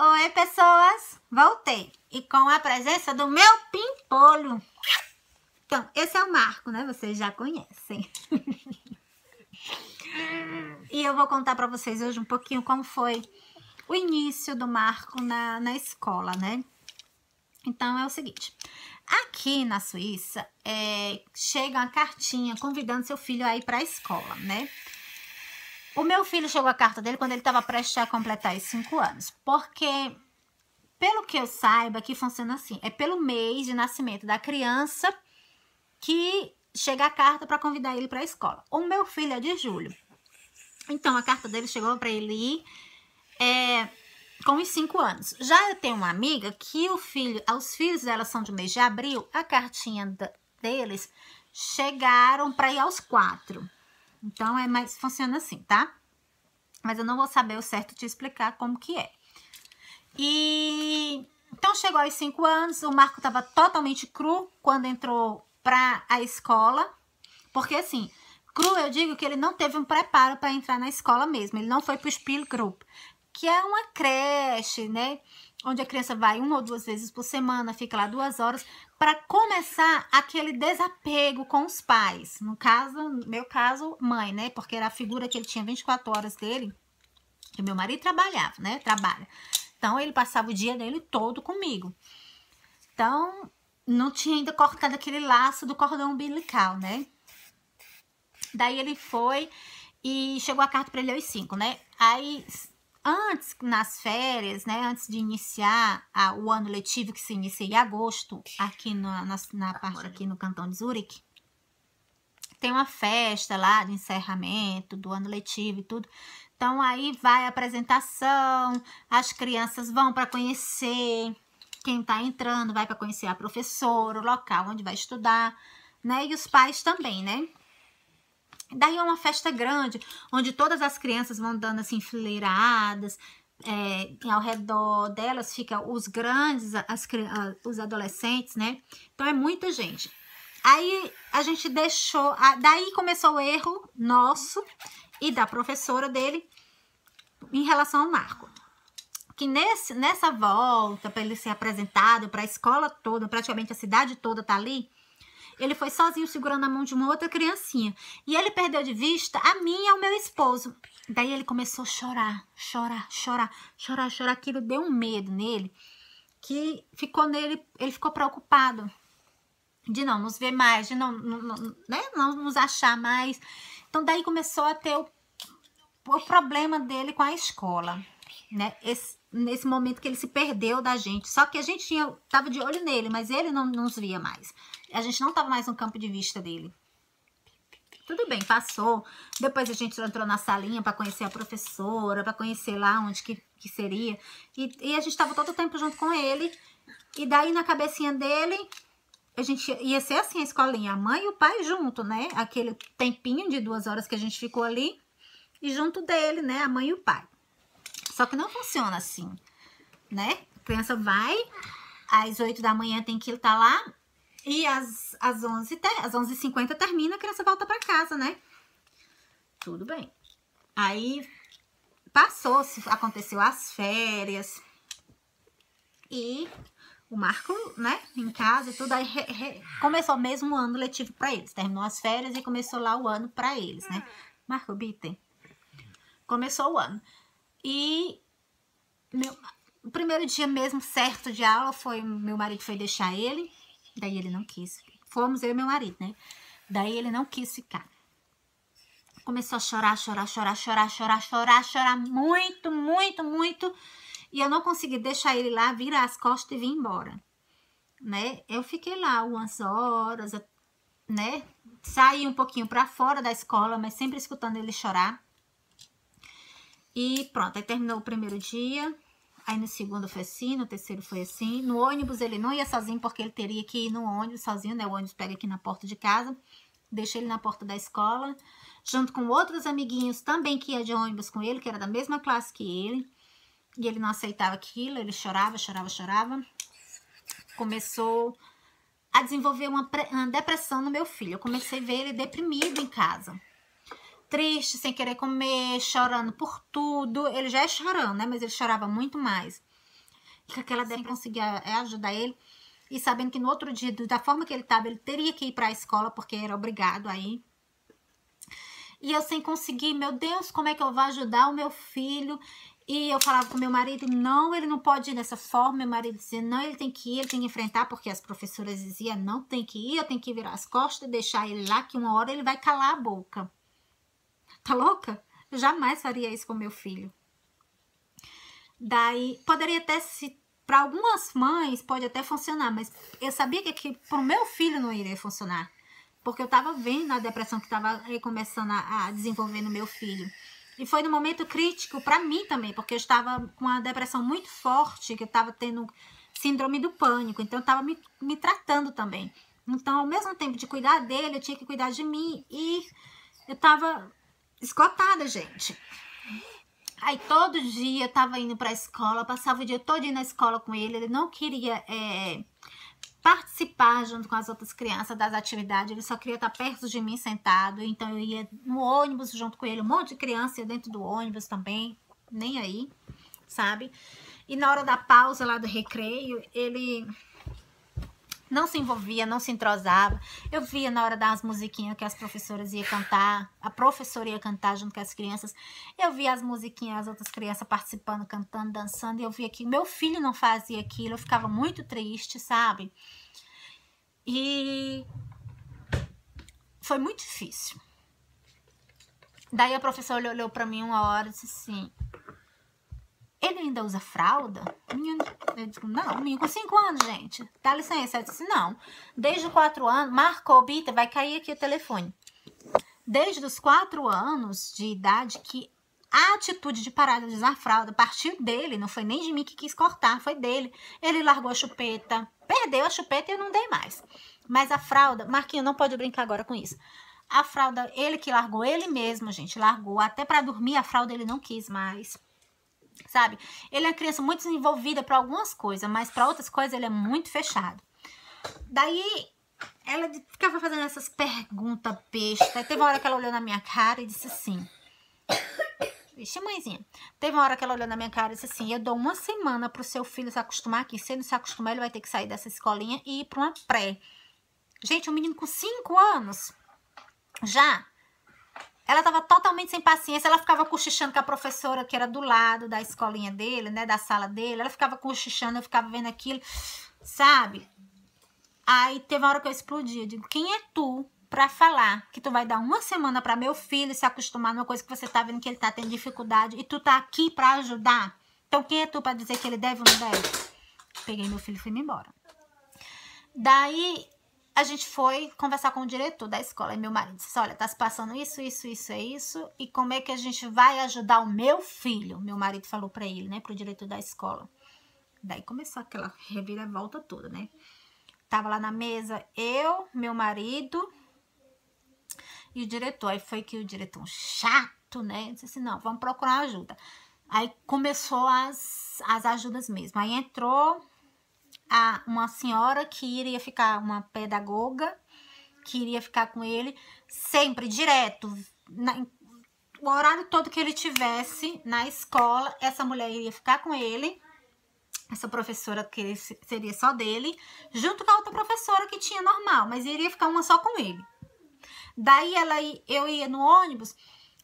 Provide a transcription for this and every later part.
Oi, pessoas! Voltei. E com a presença do meu pimpolho. Então, esse é o Marco, né? Vocês já conhecem. E eu vou contar pra vocês hoje um pouquinho como foi o início do Marco na escola, né? Então, é o seguinte. Aqui na Suíça, chega uma cartinha convidando seu filho a ir pra escola, né? O meu filho chegou a carta dele quando ele estava prestes a completar os 5 anos. Porque, pelo que eu saiba, aqui funciona assim. É pelo mês de nascimento da criança que chega a carta para convidar ele para a escola. O meu filho é de julho. Então, a carta dele chegou para ele ir com os 5 anos. Já eu tenho uma amiga que os filhos dela são de mês de abril. A cartinha deles chegaram para ir aos 4. Então, funciona assim, tá? Mas eu não vou saber o certo te explicar como que é. Então, chegou aos 5 anos, o Marco tava totalmente cru quando entrou pra a escola. Porque, assim, cru eu digo que ele não teve um preparo para entrar na escola mesmo. Ele não foi pro Spielgruppe, que é uma creche, né? Onde a criança vai 1 ou 2 vezes por semana, fica lá 2 horas, para começar aquele desapego com os pais. No meu caso, mãe, né? Porque era a figura que ele tinha 24 horas dele, que meu marido trabalhava, né? Trabalha. Então, ele passava o dia dele todo comigo. Então, não tinha ainda cortado aquele laço do cordão umbilical, né? Daí, ele foi e chegou a carta para ele aos 5, né? Aí, antes, nas férias, né? Antes de iniciar o ano letivo, que se inicia em agosto, aqui na parte aqui no cantão de Zurique, tem uma festa lá de encerramento do ano letivo e tudo. Então, aí vai a apresentação, as crianças vão para conhecer quem tá entrando, vai para conhecer a professora, o local onde vai estudar, né? E os pais também, né? Daí é uma festa grande, onde todas as crianças vão dando assim enfileiradas, ao redor delas ficam os grandes, os adolescentes, né? Então é muita gente. Aí a gente deixou, daí começou o erro nosso e da professora dele em relação ao Marco. Que nessa volta, para ele ser apresentado para a escola toda, praticamente a cidade toda tá ali, ele foi sozinho segurando a mão de uma outra criancinha. E ele perdeu de vista a mim e ao meu esposo. Daí ele começou a chorar. Aquilo deu um medo nele, que ele ficou preocupado de não nos ver mais, de não nos achar mais. Então, daí começou a ter o problema dele com a escola, né? Nesse momento que ele se perdeu da gente. Só que a gente tava de olho nele, mas ele não nos via mais. A gente não tava mais no campo de vista dele. Tudo bem, passou. Depois a gente entrou na salinha para conhecer a professora, para conhecer lá onde que seria. E a gente tava todo o tempo junto com ele. E daí na cabecinha dele, a gente ia ser assim a escolinha, a mãe e o pai junto, né? Aquele tempinho de 2 horas que a gente ficou ali. E junto dele, né, a mãe e o pai. Só que não funciona assim, né? A criança vai, às 8 da manhã tem que estar lá, e às 11h50 termina, a criança volta para casa, né? Tudo bem. Aí, aconteceu as férias, e o Marco, né, em casa e tudo, aí começou mesmo o ano letivo para eles. Terminou as férias e começou lá o ano para eles, né? Marco Bitter. Começou o ano. E o primeiro dia mesmo certo de aula meu marido foi deixar ele, daí ele não quis. Fomos eu e meu marido, né? Daí ele não quis ficar. Começou a chorar muito. E eu não consegui deixar ele lá, virar as costas e vir embora, né? Eu fiquei lá umas horas, né? Saí um pouquinho pra fora da escola, mas sempre escutando ele chorar. E pronto, aí terminou o primeiro dia, aí no segundo foi assim, no terceiro foi assim. No ônibus ele não ia sozinho, porque ele teria que ir no ônibus sozinho, né? O ônibus pega aqui na porta de casa, deixei ele na porta da escola, junto com outros amiguinhos também que ia de ônibus com ele, que era da mesma classe que ele. E ele não aceitava aquilo, ele chorava. Começou a desenvolver uma depressão no meu filho. Eu comecei a ver ele deprimido em casa. Triste, sem querer comer, chorando por tudo. Ele já é chorando, né? Mas ele chorava muito mais. e com aquela depressão conseguia ajudar ele. E sabendo que no outro dia, da forma que ele estava, ele teria que ir para a escola, porque era obrigado a ir. E eu sem conseguir, meu Deus, como é que eu vou ajudar o meu filho? E eu falava com meu marido, não, ele não pode ir dessa forma. Meu marido dizia, não, ele tem que ir, ele tem que enfrentar, porque as professoras diziam, não, tem que ir, eu tenho que virar as costas, deixar ele lá, que uma hora ele vai calar a boca. Tá louca? Eu jamais faria isso com meu filho. Daí, poderia até se... Para algumas mães pode até funcionar, mas eu sabia que para o meu filho não iria funcionar. Porque eu estava vendo a depressão que estava começando a desenvolver no meu filho. E foi no momento crítico para mim também, porque eu estava com uma depressão muito forte, que eu estava tendo síndrome do pânico, então eu estava me tratando também. Então, ao mesmo tempo de cuidar dele, eu tinha que cuidar de mim e eu estava esgotada, gente. Aí todo dia eu tava indo pra escola, passava o dia todo na escola com ele não queria participar junto com as outras crianças das atividades, ele só queria estar perto de mim sentado, então eu ia no ônibus junto com ele, um monte de criança ia dentro do ônibus também, nem aí, sabe? E na hora da pausa lá do recreio, ele não se envolvia, não se entrosava. Eu via na hora das musiquinhas que as professoras iam cantar, a professora ia cantar junto com as crianças. Eu via as musiquinhas, as outras crianças participando, cantando, dançando. E eu via que meu filho não fazia aquilo. Eu ficava muito triste, sabe? E foi muito difícil. Daí a professora olhou pra mim uma hora e disse assim... Ele ainda usa fralda? Menino, eu digo, não, menino com 5 anos, gente. Dá licença. Eu disse, não. Desde os 4 anos, marcou, Bita, vai cair aqui o telefone. Desde os 4 anos de idade que a atitude de parar de usar fralda partiu dele, não foi nem de mim que quis cortar, foi dele. Ele largou a chupeta, perdeu a chupeta e eu não dei mais. Mas a fralda, Marquinho, não pode brincar agora com isso. A fralda, ele que largou, ele mesmo, gente, largou. Até para dormir a fralda ele não quis mais. Sabe? Ele é uma criança muito desenvolvida para algumas coisas, mas para outras coisas ele é muito fechado. Daí, ela ficava fazendo essas perguntas bestas. Aí teve uma hora que ela olhou na minha cara e disse assim... Vixe, mãezinha. Teve uma hora que ela olhou na minha cara e disse assim... Eu dou 1 semana pro seu filho se acostumar aqui. Se ele não se acostumar, ele vai ter que sair dessa escolinha e ir para uma pré. Gente, um menino com 5 anos... Já... Ela tava totalmente sem paciência, ela ficava cochichando com a professora que era do lado da escolinha dele, né, da sala dele. Ela ficava cochichando, eu ficava vendo aquilo, sabe? Aí teve uma hora que eu explodi, eu digo, quem é tu pra falar que tu vai dar 1 semana pra meu filho se acostumar numa coisa que você tá vendo que ele tá tendo dificuldade e tu tá aqui pra ajudar? Então quem é tu pra dizer que ele deve ou não deve? Peguei meu filho e fui me embora. Daí... A gente foi conversar com o diretor da escola. E meu marido disse, olha, tá se passando isso. E como é que a gente vai ajudar o meu filho? Meu marido falou pra ele, né? Pro diretor da escola. Daí começou aquela reviravolta toda, né? Tava lá na mesa eu, meu marido e o diretor. Aí foi que o diretor, chato, né? Disse assim, não, vamos procurar ajuda. Aí começou as ajudas mesmo. Aí entrou... uma senhora que iria ficar, uma pedagoga, que iria ficar com ele sempre, direto, o horário todo que ele tivesse na escola, essa mulher iria ficar com ele, essa professora que seria só dele, junto com a outra professora que tinha normal, mas iria ficar uma só com ele. Daí eu ia no ônibus,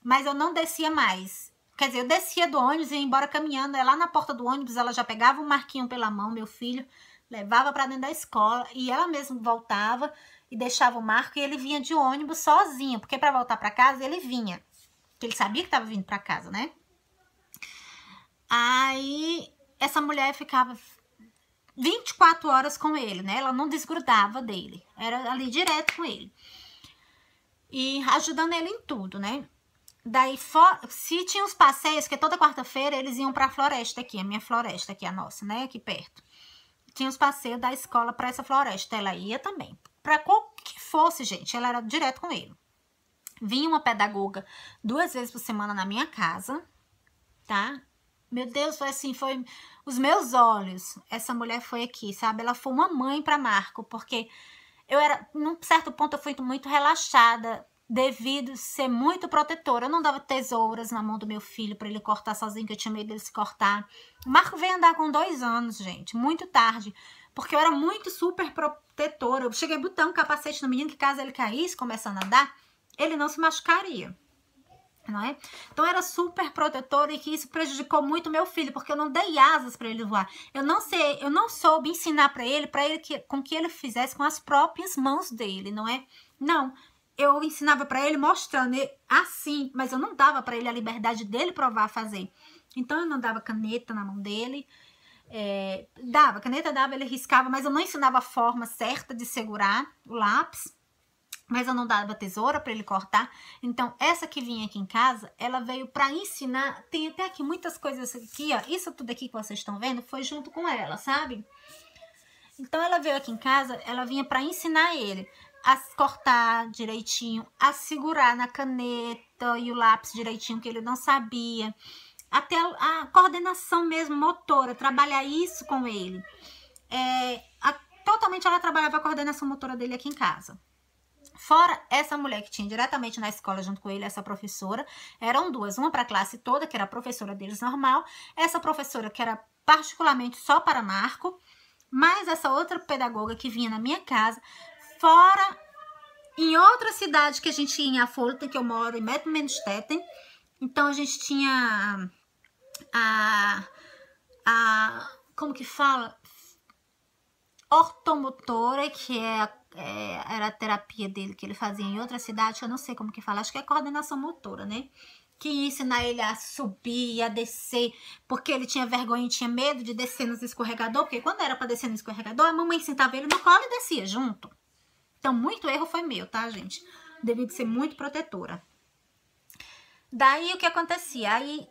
mas eu não descia mais. Quer dizer, eu descia do ônibus e ia embora caminhando, lá na porta do ônibus ela já pegava o Marquinho pela mão, meu filho, levava para dentro da escola e ela mesma voltava e deixava o Marco e ele vinha de ônibus sozinho, porque para voltar para casa ele vinha, porque ele sabia que estava vindo para casa, né? Aí essa mulher ficava 24 horas com ele, né? Ela não desgrudava dele, era ali direto com ele e ajudando ele em tudo, né? Daí, se tinha os passeios, que toda quarta-feira eles iam para a floresta aqui, a minha floresta aqui, a nossa, né? Aqui perto. Tinha os passeios da escola para essa floresta. Ela ia também. Para qual que fosse, gente, ela era direto com ele. Vinha uma pedagoga 2 vezes por semana na minha casa, tá? Meu Deus, foi assim, foi os meus olhos. Essa mulher foi aqui, sabe? Ela foi uma mãe para Marco, porque eu era, num certo ponto, eu fui muito relaxada devido ser muito protetora. Eu não dava tesouras na mão do meu filho para ele cortar sozinho, que eu tinha medo dele se cortar. O Marco veio andar com 2 anos, gente, muito tarde, porque eu era muito super protetora. Eu cheguei a botar um capacete no menino que caso ele caísse começando a andar, ele não se machucaria. Não é? Então eu era super protetora e que isso prejudicou muito meu filho, porque eu não dei asas para ele voar. Eu não soube ensinar para ele com que ele fizesse com as próprias mãos dele, não é? Não, eu ensinava para ele mostrando assim, mas eu não dava para ele a liberdade dele provar a fazer. Então eu não dava caneta na mão dele, caneta dava, ele riscava, mas eu não ensinava a forma certa de segurar o lápis. Mas eu não dava tesoura para ele cortar. Então, essa que vinha aqui em casa, ela veio para ensinar. Tem até aqui muitas coisas aqui, ó. Isso tudo aqui que vocês estão vendo foi junto com ela, sabe? Então, ela veio aqui em casa, ela vinha para ensinar ele a cortar direitinho, a segurar na caneta e o lápis direitinho, que ele não sabia. Até a coordenação mesmo, motora, trabalhar isso com ele. Totalmente ela trabalhava a coordenação motora dele aqui em casa. Fora essa mulher que tinha diretamente na escola junto com ele, essa professora, eram 2, uma para a classe toda, que era a professora deles normal, essa professora que era particularmente só para Marco, mais essa outra pedagoga que vinha na minha casa, fora em outra cidade que a gente ia em Affolter, que eu moro em Mettmanstetten. Então a gente tinha como que fala? Ortomotora, que era a terapia dele que ele fazia em outra cidade, eu não sei como que fala, acho que é coordenação motora, né? Que ia ensinar ele a subir, a descer, porque ele tinha vergonha e tinha medo de descer nos escorregador, porque quando era para descer no escorregador, a mamãe sentava ele no colo e descia junto. Então, muito erro foi meu, tá, gente? Devido ser muito protetora. Daí, o que acontecia? Aí,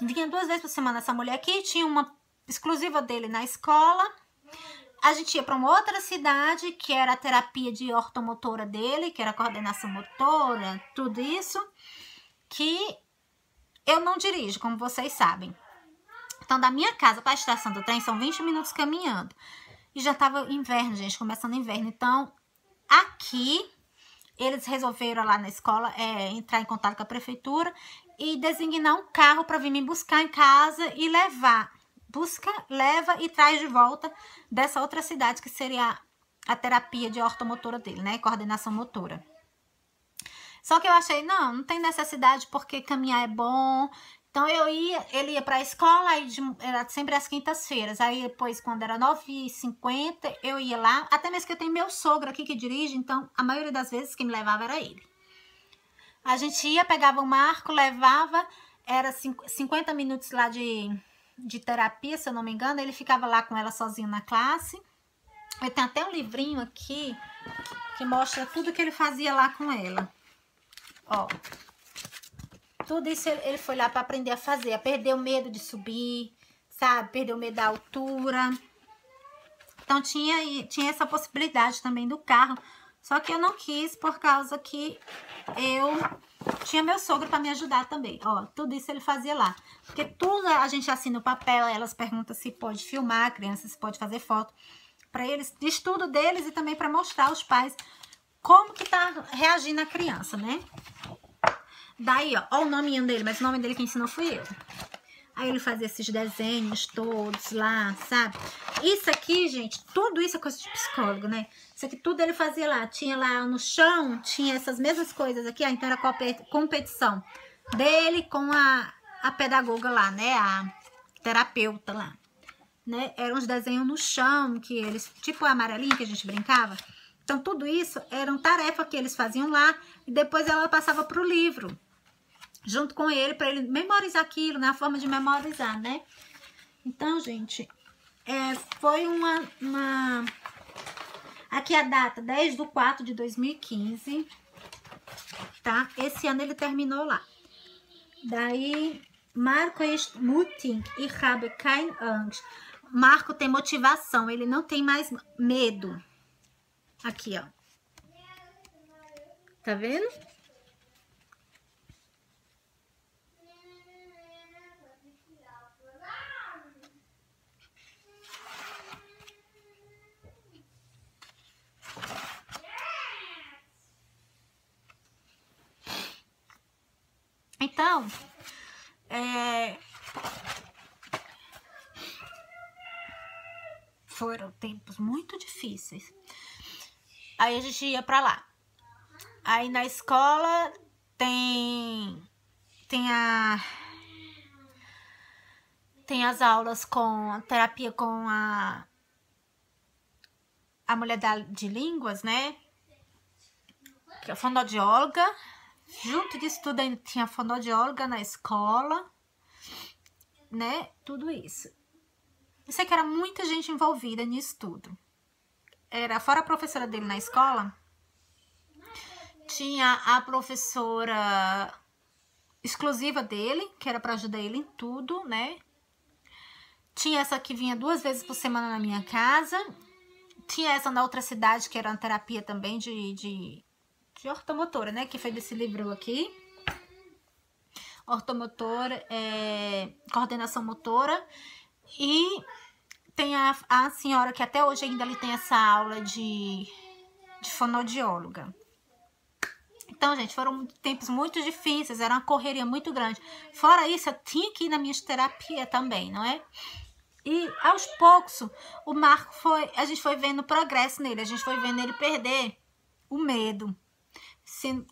vinha 2 vezes por semana essa mulher aqui, tinha uma exclusiva dele na escola. A gente ia para uma outra cidade, que era a terapia de ortomotora dele, que era a coordenação motora, tudo isso, que eu não dirijo, como vocês sabem. Então, da minha casa para a estação do trem são 20 minutos caminhando. E já estava inverno, gente, começando inverno. Então, aqui, eles resolveram lá na escola entrar em contato com a prefeitura e designar um carro para vir me buscar em casa e levar. Busca, leva e traz de volta dessa outra cidade, que seria a terapia de ortomotora dele, né? Coordenação motora. Só que eu achei, não tem necessidade, porque caminhar é bom. Então ele ia para a escola, aí era sempre às quintas-feiras. Aí depois, quando era 9h50, eu ia lá. Até mesmo que eu tenho meu sogro aqui que dirige, então a maioria das vezes quem me levava era ele. A gente ia, pegava o Marco, levava, era 50 minutos lá de terapia, se eu não me engano. Ele ficava lá com ela sozinho na classe. Eu tenho até um livrinho aqui que mostra tudo que ele fazia lá com ela. Ó, tudo isso ele foi lá para aprender a fazer, a perder o medo de subir, sabe? Perder o medo da altura. Então tinha essa possibilidade também do carro. Só que eu não quis, por causa que eu tinha meu sogro para me ajudar também. Ó, tudo isso ele fazia lá. Porque tudo a gente assina o papel, elas perguntam se pode filmar a criança, se pode fazer foto. Para eles, de estudo deles e também para mostrar aos pais como que tá reagindo a criança, né? Daí, ó o nominho dele, mas o nome dele quem ensinou fui eu. Aí ele fazia esses desenhos todos lá, sabe? Isso aqui, gente, tudo isso é coisa de psicólogo, né? Isso aqui tudo ele fazia lá. Tinha lá no chão, tinha essas mesmas coisas aqui, ó. Então era competição dele com a pedagoga lá, né? A terapeuta lá, né? Eram uns desenhos no chão, que eles, tipo o amarelinho que a gente brincava. Então tudo isso eram tarefas que eles faziam lá e depois ela passava pro livro, junto com ele, para ele memorizar aquilo, né? A forma de memorizar, né? Então, gente, foi uma... Aqui a data, 10/4/2015, tá? Esse ano ele terminou lá. Daí, Marco ist mutig, ich habe keine Angst. Marco tem motivação, ele não tem mais medo. Aqui, ó. Tá vendo? Então, foram tempos muito difíceis. Aí a gente ia pra lá. Aí na escola tem as aulas com a terapia com a mulher de línguas, né? Que é a fonoaudióloga. Junto disso tudo ainda tinha fonoaudióloga na escola, né? Tudo isso. Eu sei que era muita gente envolvida nisso tudo. Fora a professora dele na escola, tinha a professora exclusiva dele, que era para ajudar ele em tudo, né? Tinha essa que vinha 2 vezes por semana na minha casa. Tinha essa na outra cidade, que era uma terapia também de ortomotora, né? Que foi desse livro aqui. Ortomotora, coordenação motora. E tem a senhora que até hoje ainda ali tem essa aula de fonoaudióloga. Então, gente, foram tempos muito difíceis, era uma correria muito grande. Fora isso, eu tinha que ir na minha terapia também, não é? E aos poucos, o Marco a gente foi vendo progresso nele, a gente foi vendo ele perder o medo,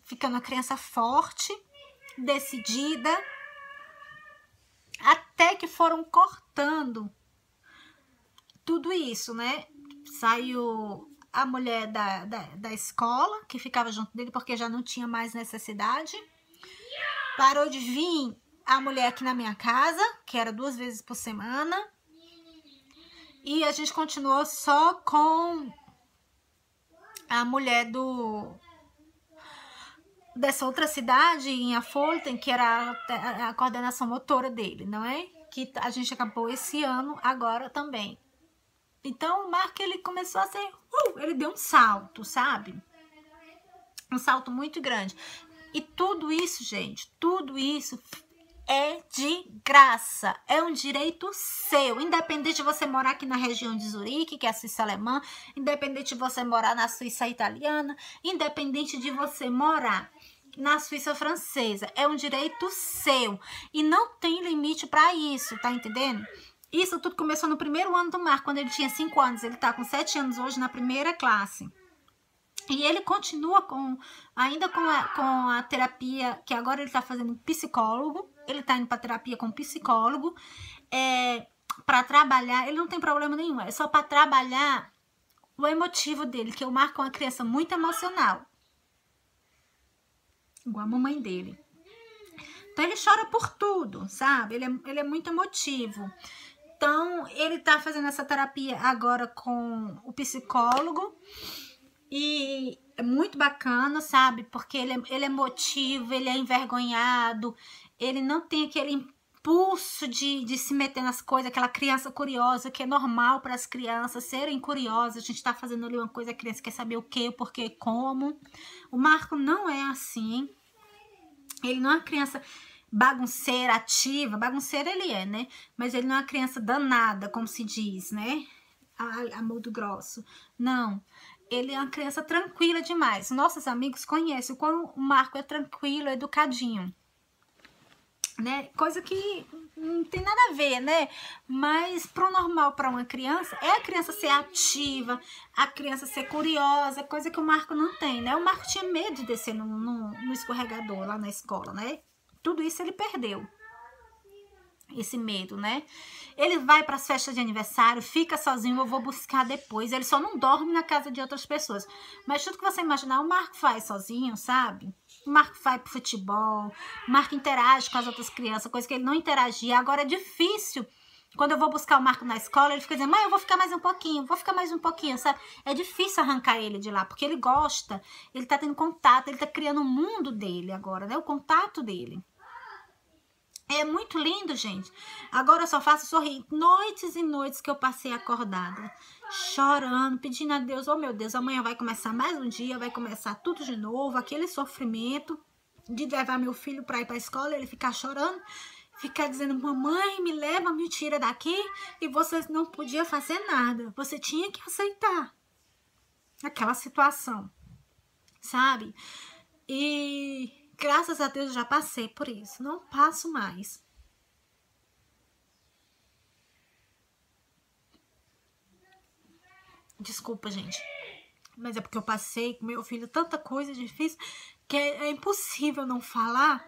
ficando uma criança forte, decidida, até que foram cortando tudo isso, né? Saiu a mulher da escola, que ficava junto dele, porque já não tinha mais necessidade. Parou de vir a mulher aqui na minha casa, que era 2 vezes por semana. E a gente continuou só com a mulher dessa outra cidade, em Affolter, que era a coordenação motora dele, não é? Que a gente acabou esse ano agora também. Então, o Marco, ele começou a ser... ele deu um salto, sabe? Um salto muito grande. E tudo isso, gente, tudo isso é de graça. É um direito seu. Independente de você morar aqui na região de Zurique, que é a Suíça alemã, independente de você morar na Suíça italiana, independente de você morar na Suíça francesa. É um direito seu. E não tem limite para isso, tá entendendo? Isso tudo começou no primeiro ano do Marco, quando ele tinha 5 anos. Ele tá com 7 anos hoje na primeira classe. E ele continua ainda com a terapia, que agora ele tá fazendo psicólogo. Ele tá indo pra terapia com psicólogo. Pra trabalhar, ele não tem problema nenhum. É só pra trabalhar o emotivo dele, que o Marco é uma criança muito emocional. Igual a mamãe dele. Então ele chora por tudo, sabe? Ele é muito emotivo. Então, ele tá fazendo essa terapia agora com o psicólogo. E é muito bacana, sabe? Porque ele é emotivo, ele é envergonhado. Ele não tem aquele impulso de se meter nas coisas. Aquela criança curiosa, que é normal para as crianças serem curiosas. A gente tá fazendo ali uma coisa, a criança quer saber o que, o porquê, como. O Marco não é assim. Ele não é uma criança... bagunceira, ativa, bagunceira ele é, né? Mas ele não é uma criança danada, como se diz, né? A modo grosso. Não, ele é uma criança tranquila demais. Nossos amigos conhecem o quão o Marco é tranquilo, educadinho, né? Coisa que não tem nada a ver, né? Mas pro normal para uma criança, é a criança ser ativa, a criança ser curiosa, coisa que o Marco não tem, né? O Marco tinha medo de descer no escorregador lá na escola, né? Tudo isso ele perdeu, esse medo, né? Ele vai para as festas de aniversário, fica sozinho, eu vou buscar depois. Ele só não dorme na casa de outras pessoas. Mas tudo que você imaginar, o Marco faz sozinho, sabe? O Marco vai pro futebol, o Marco interage com as outras crianças, coisa que ele não interagia. Agora é difícil. Quando eu vou buscar o Marco na escola, ele fica dizendo, mãe, eu vou ficar mais um pouquinho, sabe? É difícil arrancar ele de lá, porque ele gosta, ele tá tendo contato, ele tá criando um mundo dele agora, né? O contato dele. É muito lindo, gente. Agora eu só faço sorrir. Noites e noites que eu passei acordada, chorando, pedindo a Deus, oh meu Deus, amanhã vai começar mais um dia, vai começar tudo de novo, aquele sofrimento de levar meu filho para ir para a escola, ele ficar chorando, ficar dizendo, mamãe, me leva, me tira daqui, e você não podia fazer nada. Você tinha que aceitar aquela situação, sabe? E Graças a Deus eu já passei por isso. Não passo mais. Desculpa, gente. Mas é porque eu passei com meu filho tanta coisa difícil que é impossível não falar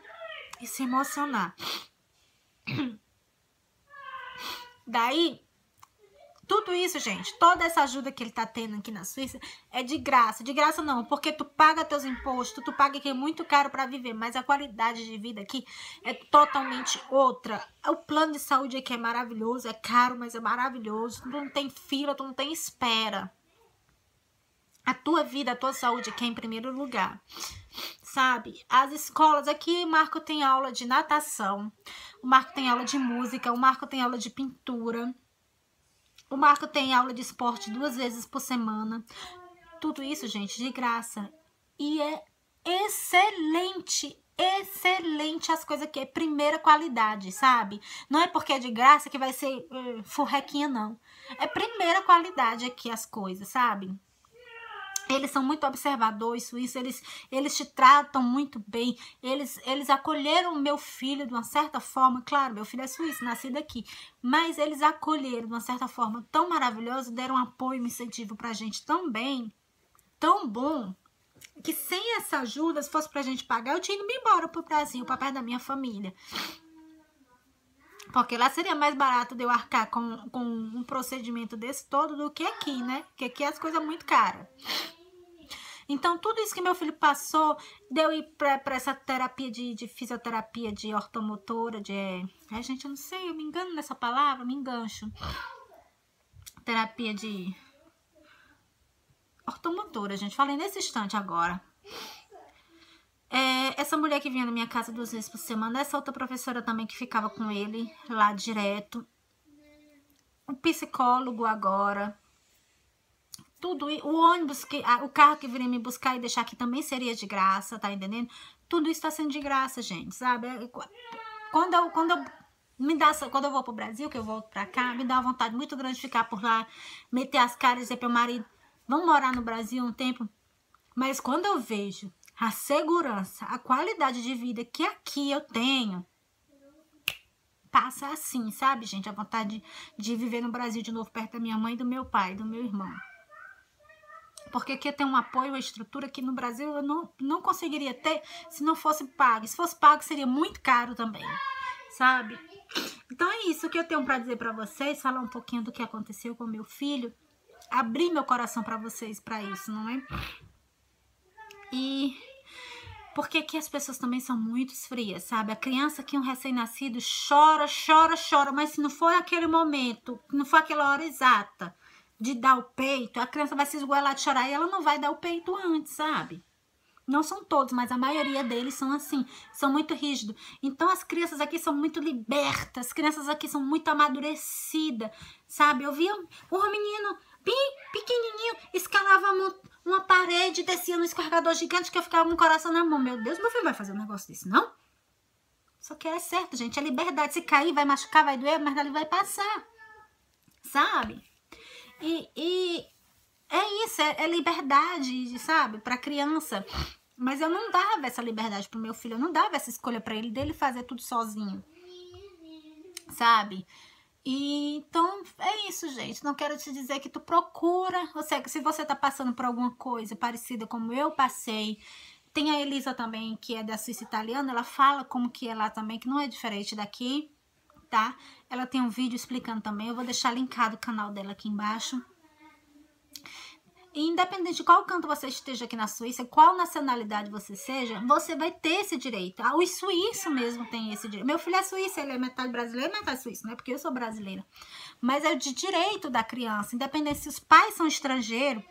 e se emocionar. Daí, tudo isso, gente, toda essa ajuda que ele tá tendo aqui na Suíça é de graça. De graça não, porque tu paga teus impostos, tu paga que é muito caro para viver, mas a qualidade de vida aqui é totalmente outra. O plano de saúde aqui é maravilhoso, é caro, mas é maravilhoso. Tu não tem fila, tu não tem espera. A tua vida, a tua saúde aqui é em primeiro lugar, sabe? As escolas aqui, o Marco tem aula de natação, o Marco tem aula de música, o Marco tem aula de pintura, o Marco tem aula de esporte 2 vezes por semana. Tudo isso, gente, de graça. E é excelente, excelente as coisas aqui. É primeira qualidade, sabe? Não é porque é de graça que vai ser furrequinha, não. É primeira qualidade aqui as coisas, sabe? Eles são muito observadores, suíços, eles te tratam muito bem, eles acolheram o meu filho de uma certa forma, claro, meu filho é suíço, nascido aqui, mas eles acolheram de uma certa forma tão maravilhosa, deram um apoio, um incentivo pra gente tão bem, tão bom, que sem essa ajuda, se fosse pra gente pagar, eu tinha ido embora pro Brasil, pra perto da minha família. Porque lá seria mais barato de eu arcar com um procedimento desse todo do que aqui, né? Porque aqui as coisas são muito caras. Então, tudo isso que meu filho passou, deu ir pra essa terapia de fisioterapia, de ortomotora, Ai, gente, eu não sei, eu me engano nessa palavra, me engancho. Terapia de ortomotora, gente, falei nesse instante agora. Essa mulher que vinha na minha casa 2 vezes por semana, essa outra professora também que ficava com ele lá direto. O psicólogo agora. Tudo, o ônibus, o carro que viria me buscar e deixar aqui também seria de graça, tá entendendo? Tudo isso tá sendo de graça, gente, sabe? Quando eu vou pro Brasil, que eu volto pra cá, me dá uma vontade muito grande de ficar por lá, meter as caras e dizer pro meu marido, vamos morar no Brasil um tempo. Mas quando eu vejo a segurança, a qualidade de vida que aqui eu tenho, passa assim, sabe, gente? A vontade de viver no Brasil de novo, perto da minha mãe, do meu pai, do meu irmão. Porque aqui tem um apoio, uma estrutura que no Brasil eu não conseguiria ter se não fosse pago. Se fosse pago, seria muito caro também, sabe? Então é isso que eu tenho pra dizer pra vocês, falar um pouquinho do que aconteceu com meu filho, abrir meu coração pra vocês pra isso, não é? E porque aqui as pessoas também são muito frias, sabe? A criança aqui, um recém-nascido, chora, chora, chora, mas se não for aquele momento, não for aquela hora exata de dar o peito, a criança vai se esgoelar de chorar e ela não vai dar o peito antes, sabe? Não são todos, mas a maioria deles são assim, são muito rígidos. Então as crianças aqui são muito libertas, as crianças aqui são muito amadurecidas, sabe? Eu via um menino bem pequenininho, escalava uma parede, descia no escorregador gigante que eu ficava com o coração na mão. Meu Deus, meu filho vai fazer um negócio desse, não? Só que é certo, gente, é liberdade. Se cair, vai machucar, vai doer, mas ele vai passar, sabe? E é isso, é liberdade, sabe, pra criança. Mas eu não dava essa liberdade pro meu filho, eu não dava essa escolha pra ele, dele fazer tudo sozinho, sabe? E então, é isso, gente. Não quero te dizer que tu procura, ou seja, se você tá passando por alguma coisa parecida como eu passei. Tem a Elisa também, que é da Suíça italiana, ela fala como que é lá também, que não é diferente daqui, tá? Ela tem um vídeo explicando também, eu vou deixar linkado o canal dela aqui embaixo. E independente de qual canto você esteja aqui na Suíça, qual nacionalidade você seja, você vai ter esse direito. Os suíços mesmo têm esse direito. Meu filho é suíço, ele é metade brasileiro e metade suíço, não é porque eu sou brasileira. Mas é de direito da criança, independente se os pais são estrangeiros,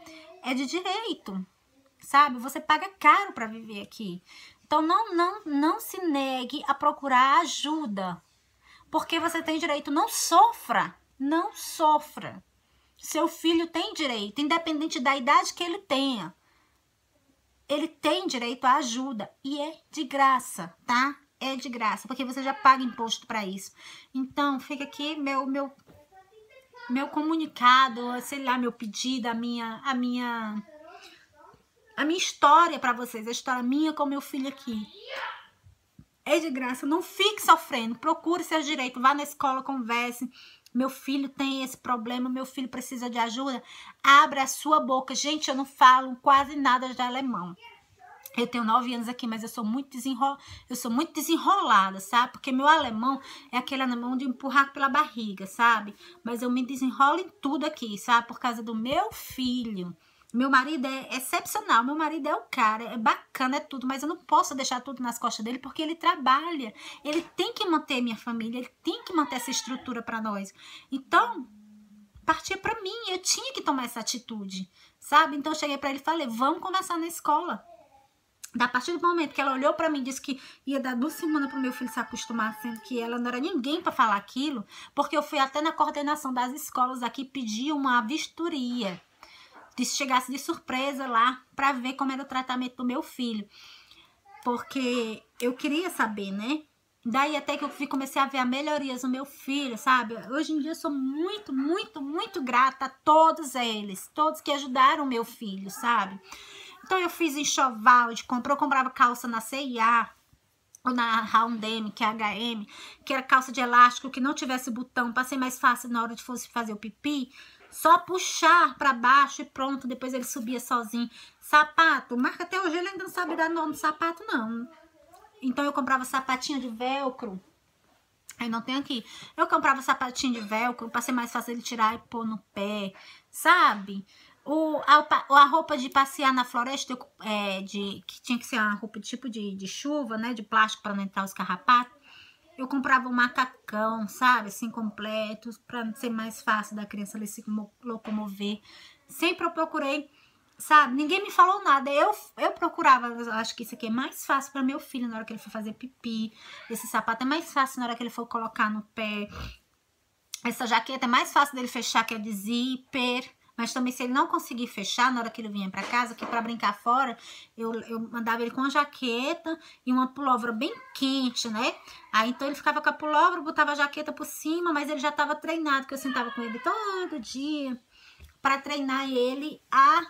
é de direito, sabe? Você paga caro para viver aqui. Então não se negue a procurar ajuda, porque você tem direito, não sofra, não sofra. Seu filho tem direito, independente da idade que ele tenha. Ele tem direito à ajuda e é de graça, tá? É de graça, porque você já paga imposto para isso. Então, fica aqui meu comunicado, sei lá, meu pedido, a minha história para vocês, a história minha com meu filho aqui. É de graça, não fique sofrendo, procure seus direitos, vá na escola, converse. Meu filho tem esse problema, meu filho precisa de ajuda. Abra a sua boca. Gente, eu não falo quase nada de alemão. Eu tenho 9 anos aqui, mas eu sou muito desenrolada, sabe? Porque meu alemão é aquele alemão de empurrar pela barriga, sabe? Mas eu me desenrolo em tudo aqui, sabe? Por causa do meu filho. Meu marido é excepcional, meu marido é o cara, é bacana, é tudo, mas eu não posso deixar tudo nas costas dele porque ele trabalha, ele tem que manter minha família, ele tem que manter essa estrutura para nós. Então, partia para mim, eu tinha que tomar essa atitude, sabe? Então eu cheguei para ele e falei, vamos conversar na escola. A partir do momento que ela olhou para mim e disse que ia dar 2 semanas para o meu filho se acostumar, sendo que ela não era ninguém para falar aquilo, porque eu fui até na coordenação das escolas aqui pedir uma vistoria. Se chegasse de surpresa lá para ver como era o tratamento do meu filho. Porque eu queria saber, né? Daí até que eu comecei a ver as melhorias do meu filho, sabe? Hoje em dia eu sou muito, muito, muito grata a todos eles. Todos que ajudaram o meu filho, sabe? Então eu fiz enxoval de compra. Eu comprava calça na C&A ou na H&M, que é H&M, que era calça de elástico, que não tivesse botão, para ser mais fácil na hora de fosse fazer o pipi. Só puxar para baixo e pronto, depois ele subia sozinho. Sapato, marca até hoje ele ainda não sabe dar nome de sapato, não. Então eu comprava sapatinho de velcro. Aí não tem aqui. Eu comprava sapatinho de velcro para ser mais fácil ele tirar e pôr no pé, sabe? A roupa de passear na floresta, que tinha que ser uma roupa de tipo de chuva, né? De plástico para não entrar os carrapatos. Eu comprava um macacão, sabe, assim, completo, para ser mais fácil da criança ali se locomover. Sempre eu procurei, sabe, ninguém me falou nada. Eu procurava, eu acho que isso aqui é mais fácil para meu filho na hora que ele for fazer pipi. Esse sapato é mais fácil na hora que ele for colocar no pé. Essa jaqueta é mais fácil dele fechar, que é de zíper. Mas também se ele não conseguir fechar na hora que ele vinha pra casa, que pra brincar fora, eu mandava ele com uma jaqueta e uma pullover bem quente, né? Aí então ele ficava com a pullover, botava a jaqueta por cima, mas ele já tava treinado, porque eu sentava com ele todo dia pra treinar ele a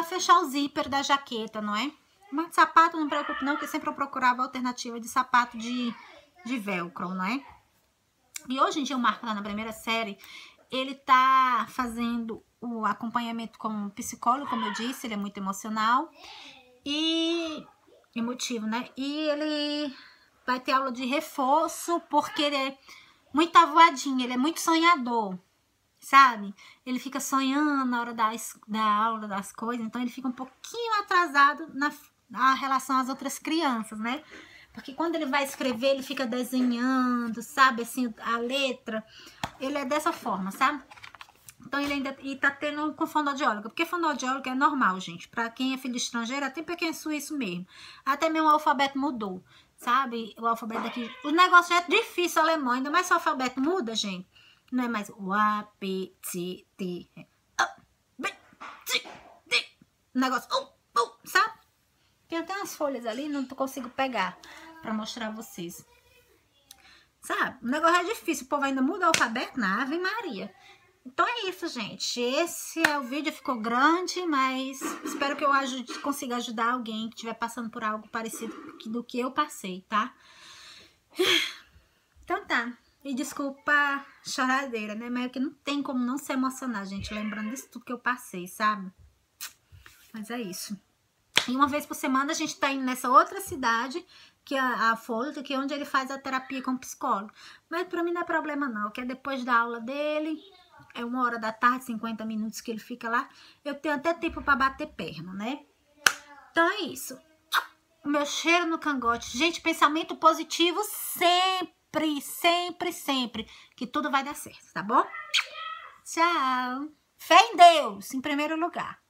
fechar o zíper da jaqueta, não é? Mas sapato não me preocupe não, porque sempre eu procurava alternativa de sapato de velcro, não é? E hoje em dia o Marco lá na primeira série, ele tá fazendo o acompanhamento com um psicólogo, como eu disse, ele é muito emocional e emotivo, né? E ele vai ter aula de reforço, porque ele é muito avoadinho, ele é muito sonhador, sabe? Ele fica sonhando na hora da aula das coisas, então ele fica um pouquinho atrasado na relação às outras crianças, né? Porque quando ele vai escrever, ele fica desenhando, sabe? Assim, a letra. Ele é dessa forma, sabe? Então, ele ainda tá tendo com fonoaudióloga. Porque fonoaudióloga é normal, gente. Pra quem é filho estrangeiro, até pra quem é suíço mesmo. Até mesmo o alfabeto mudou, sabe? O alfabeto daqui... O negócio é difícil, alemão. Ainda mais se o alfabeto muda, gente. Não é mais o A, B, C, D. A, B, C, D. O negócio... sabe? Tem até umas folhas ali, não consigo pegar pra mostrar a vocês. Sabe? O negócio é difícil. O povo ainda muda o alfabeto na Ave Maria. Então é isso, gente. Esse é o vídeo. Ficou grande, mas espero que eu consiga ajudar alguém que estiver passando por algo parecido do que eu passei, tá? Então tá. E desculpa a choradeira, né? Mas é que não tem como não se emocionar, gente. Lembrando disso tudo que eu passei, sabe? Mas é isso. E uma vez por semana a gente tá indo nessa outra cidade, que é a Folta, que é onde ele faz a terapia com o psicólogo. Mas pra mim não é problema não, que é depois da aula dele, é 1h da tarde, 50 minutos que ele fica lá, eu tenho até tempo pra bater perna, né? Então é isso. O meu cheiro no cangote. Gente, pensamento positivo sempre, sempre, sempre, que tudo vai dar certo, tá bom? Tchau. Fé em Deus, em primeiro lugar.